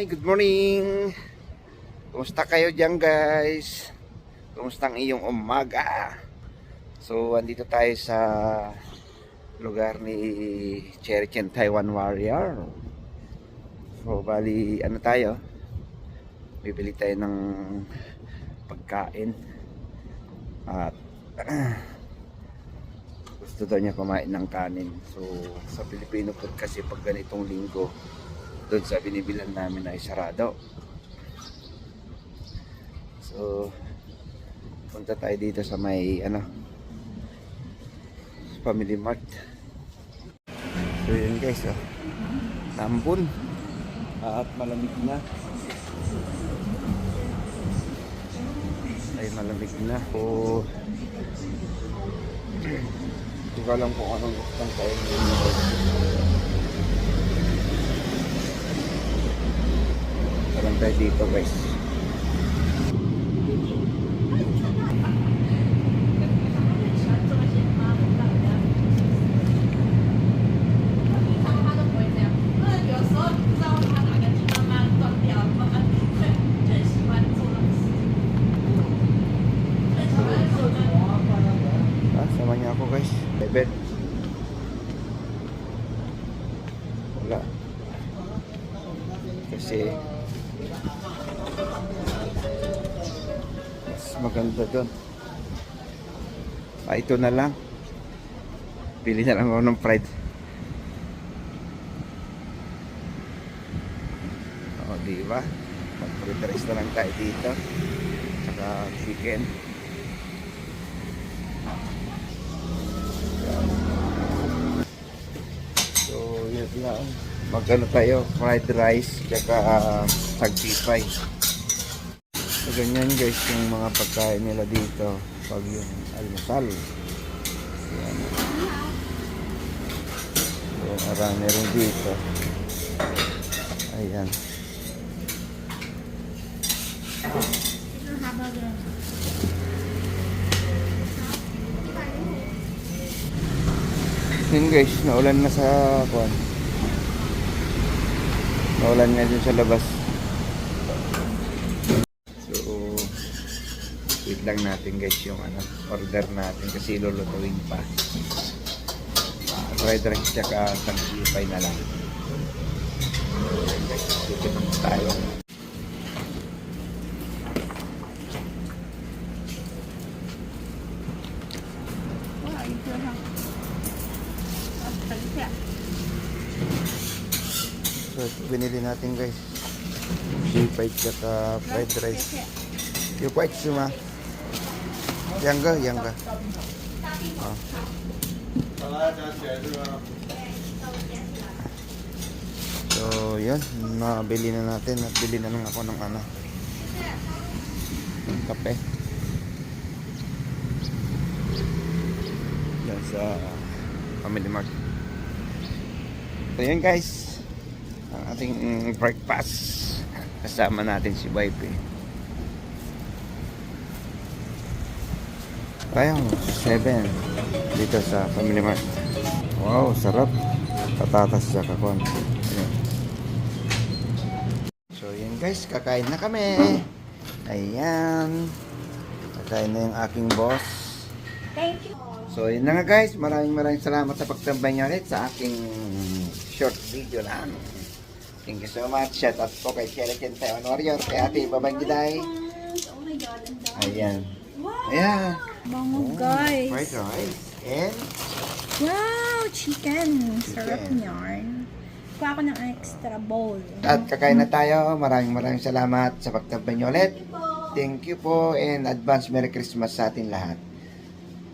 Good morning. Kumusta kayo dyan guys? Kumusta ang iyong umaga? So, andito tayo sa lugar ni Cherry Chen Taiwan Warrior. So, bali, ano tayo? Bibili tayo ng pagkain. At gusto daw niya kumain ng kanin. So, sa Pilipino food kasi pag ganitong linggo, doon sa binibilan namin ay sarado. So, punta tayo dito sa may Family Mart. So yun guys, Nambun at malamig na. Ay malamig na. So, hindi ko alam kung anong gusto tayo. Parang tayo dito guys. Sama niya ako guys. Bebet. Wala. Kasi mas maganda doon. Ito na lang. Pili na lang ako ng fried. O, diba? Mag-fried rice na lang tayo dito. Saka chicken. So, yun lang. Mag-ano tayo? Fried rice. Saka tagpipay. So, ganyan guys yung mga pagkain nila dito pag yung almusal. Yan. So, marami rin dito. Ayan. Yun guys, naulan na sa kuwan. Naulan nga dun sa labas. Wait lang natin guys yung order natin kasi lulutuin pa. Fried rice tsaka tagpipay na lang. Dito naman tayo. So binili natin guys tagpipay tsaka fried rice. Yung white suma. Yang ga. Oh. So, yun. Nabili na natin. At bili na lang ako ng ng kape. Yan sa Family Mart. So, yun guys. Ang ating breakfast. Kasama natin si wife Tayong 7 dito sa Family Mart. Wow, sarap. Patatas sa kakon. So yun guys, kakain na kami. Ayan. Kakain na yung aking boss. Thank you. So yun na nga guys, maraming salamat sa pagtambay niyo ulit sa aking short video lang. Thank you so much. Shout out po kay Cherry Chen Taiwan Warrior, kay Ate Babanggiday. Oh my God, ang dami. Ayan. Ayan. Bango guys. Fried rice. And Wow, chicken. Sarap niyan. Kuha ako ng extra bowl. at kakain na tayo. Maraming salamat sa pagtabay niyo ulit. Thank you po and advance Merry Christmas sa atin lahat.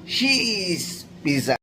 Cheese Pizza.